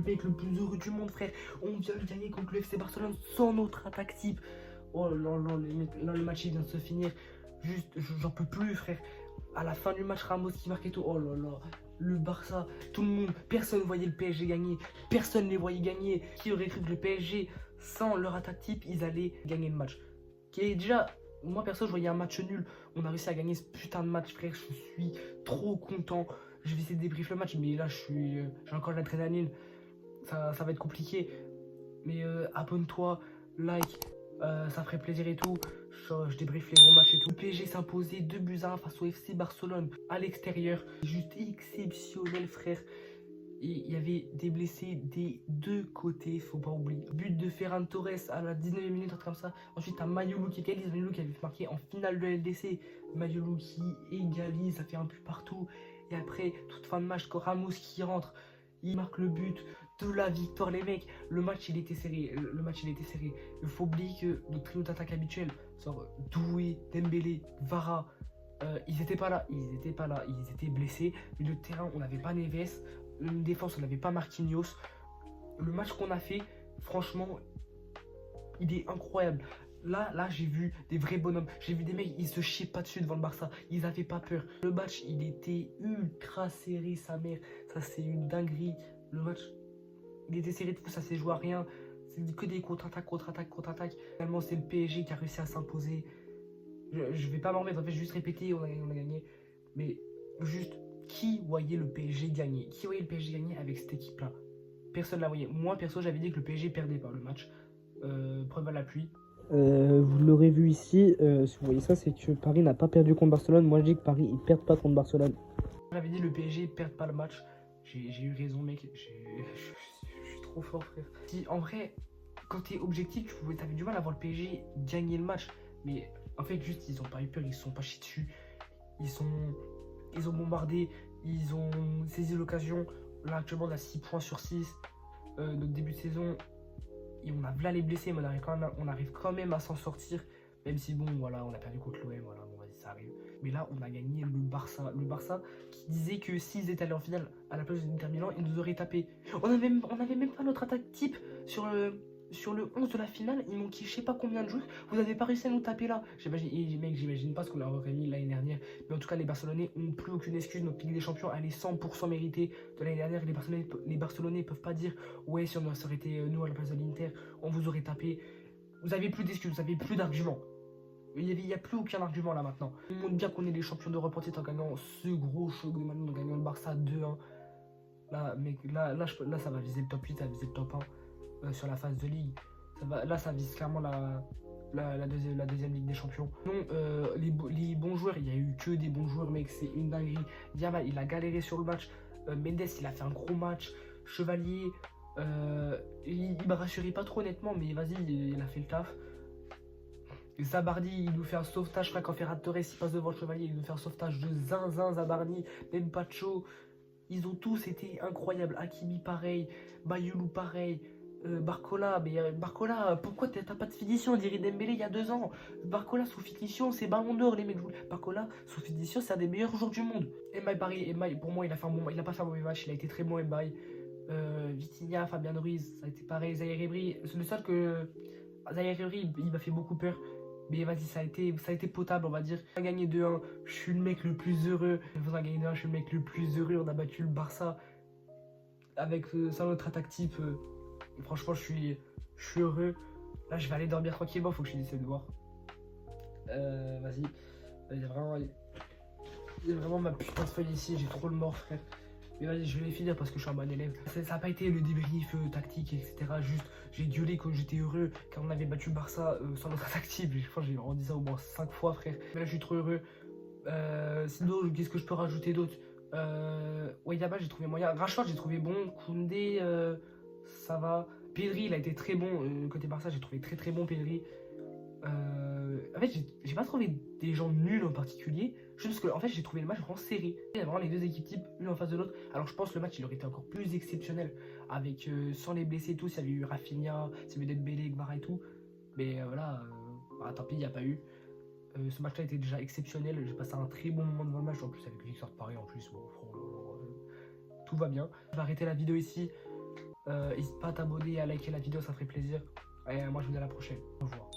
mec le plus heureux du monde, frère. On vient de gagner contre le FC Barcelone sans notre attaque type. Oh là là, les mecs, là le match il vient de se finir. Juste, j'en peux plus, frère. À la fin du match, Ramos qui marque et tout. Oh là là, le Barça, tout le monde, personne ne voyait le PSG gagner. Personne ne les voyait gagner. Qui aurait cru que le PSG, sans leur attaque type, ils allaient gagner le match? Qui est déjà, moi perso, je voyais un match nul. On a réussi à gagner ce putain de match, frère. Je suis trop content. Je vais essayer de débriefer le match, mais là, j'ai encore de l'adrénaline. Ça va être compliqué. Mais abonne-toi, like, ça ferait plaisir et tout. Je débriefe les gros matchs et tout. Le PSG s'imposait 2-1 face au FC Barcelone à l'extérieur. Juste exceptionnel, frère. Et il y avait des blessés des deux côtés, faut pas oublier. But de Ferran Torres à la 19e minute, un truc comme ça. Ensuite, t'as Mayolou qui égalise. Mayolou qui avait marqué en finale de LDC. Mayolou qui égalise, ça fait un but partout. Et après, toute fin de match, Ramos qui rentre. Il marque le but de la victoire, les mecs. Le match, il était serré. Il faut oublier que notre trio d'attaque habituel, genre Doué, Dembélé, Vara, ils étaient pas là. Ils étaient blessés. Mais le terrain, on n'avait pas Neves. Une défense, on n'avait pas Marquinhos. Le match qu'on a fait, franchement, il est incroyable. Là, j'ai vu des vrais bonhommes. J'ai vu des mecs, ils se chiaient pas dessus devant le Barça. Ils n'avaient pas peur. Le match, il était ultra serré, sa mère. Ça, c'est une dinguerie. Le match, il était serré de fou, ça s'est joué à rien. C'est que des contre-attaques. Finalement, c'est le PSG qui a réussi à s'imposer. Je vais pas m'en remettre, en fait, juste répéter, on a gagné. Mais juste, qui voyait le PSG gagner? Qui voyait le PSG gagner avec cette équipe-là? Personne ne la voyait. Moi, perso, j'avais dit que le PSG perdait pas le match. Preuve à l'appui. Vous l'aurez vu ici, si vous voyez ça, c'est que Paris n'a pas perdu contre Barcelone. Moi je dis que Paris ils perdent pas contre Barcelone. J'avais dit le PSG perd pas le match. J'ai eu raison, mec. Je suis trop fort, frère. Si, en vrai, quand t'es objectif, t'avais du mal à voir le PSG gagner le match. Mais en fait, juste, ils ont pas eu peur, ils se sont pas chiés dessus. Ils ont bombardé, ils ont saisi l'occasion. Là, actuellement, on a 6 points sur 6. Notre début de saison, et on a là les blessés, mais on arrive quand même à s'en sortir. Même si, bon, voilà, on a perdu contre l'OM, voilà, bon, vas-y, ça arrive. Mais là, on a gagné le Barça. Le Barça qui disait que s'ils étaient allés en finale à la place de l'Inter Milan, ils nous auraient tapé. On avait même pas notre attaque type sur le 11 de la finale. Ils m'ont kiffé je sais pas combien de joueurs. Vous n'avez pas réussi à nous taper là. J'imagine pas ce qu'on leur aurait mis l'année dernière. Mais en tout cas, les Barcelonais ont plus aucune excuse. Notre Ligue des Champions, elle est 100% méritée de l'année dernière. Les Barcelonais peuvent pas dire ouais, si on aurait été nous à la place de l'Inter, on vous aurait tapé. Vous avez plus d'excuses, vous avez plus d'arguments. Il n'y a plus aucun argument là maintenant. On montre bien qu'on est les champions d'Europe en gagnant ce gros show de maintenant, en gagnant le Barça 2-1. Là, mec, là, ça va viser le top 8, ça va viser le top 1 sur la phase de ligue. Ça vise clairement la deuxième Ligue des Champions. Non, les bons joueurs, il n'y a eu que des bons joueurs, mec, c'est une dinguerie. Yamal, il a galéré sur le match. Mendes, il a fait un gros match. Chevalier, il m'a rassuré pas trop honnêtement, mais vas-y, il a fait le taf. Zabardi, il nous fait un sauvetage, frère, quand Ferran Torres il passe devant le Chevalier, il nous fait un sauvetage de zinzin. Zabardi, même Pacho, ils ont tous été incroyables. Hakimi pareil, Mayolou pareil, Barcola, mais Barcola, pourquoi t'as pas de finition? On dirait Dembélé il y a 2 ans. Barcola sous finition, c'est ballon d'or les mecs. Barcola sous finition, c'est un des meilleurs joueurs du monde. Mbaye pareil, Mbaye pour moi il a pas fait un mauvais match, il a été très bon Mbaye. Vitinha, Fabien Ruiz, ça a été pareil. Zahir Emery, c'est le seul que Zahir Emery il m'a fait beaucoup peur. Mais vas-y, ça a été potable, on va dire. On a gagné 2-1, je suis le mec le plus heureux. On a gagné 2-1, je suis le mec le plus heureux. On a battu le Barça avec sans notre attaque type. Franchement, je suis heureux. Là, je vais aller dormir tranquillement, faut que je finisse les devoirs. Vas-y. Il y a vraiment ma putain de feuille ici, j'ai trop le mort, frère. Mais vas-y, je vais les finir parce que je suis un bon élève. Ça n'a pas été le débrief tactique, etc. Juste, j'ai gueulé quand j'étais heureux, car on avait battu le Barça sans notre attaque type. Je crois que j'ai dit ça au moins 5 fois, frère. Mais là, je suis trop heureux. Sinon, qu'est-ce que je peux rajouter d'autre? Ouais, Yamal, j'ai trouvé moyen. Rashford, j'ai trouvé bon. Koundé, ça va. Pedri, il a été très bon. Côté Barça, j'ai trouvé très très bon Pedri. En fait, j'ai pas trouvé des gens nuls en particulier, juste parce que en fait, j'ai trouvé le match vraiment serré. Il y a vraiment les deux équipes types, une en face de l'autre. Alors, je pense que le match il aurait été encore plus exceptionnel avec sans les blessés et tout. S'il y avait eu Rafinha, s'il y avait Dembélé, Gvara et tout. Mais voilà, tant pis, il n'y a pas eu. Ce match-là était déjà exceptionnel. J'ai passé un très bon moment devant le match. En plus, avec Victor de Paris, en plus, bon, tout va bien. Je vais arrêter la vidéo ici. N'hésite pas à t'abonner et à liker la vidéo, ça ferait plaisir. Et moi, je vous dis à la prochaine. Au revoir.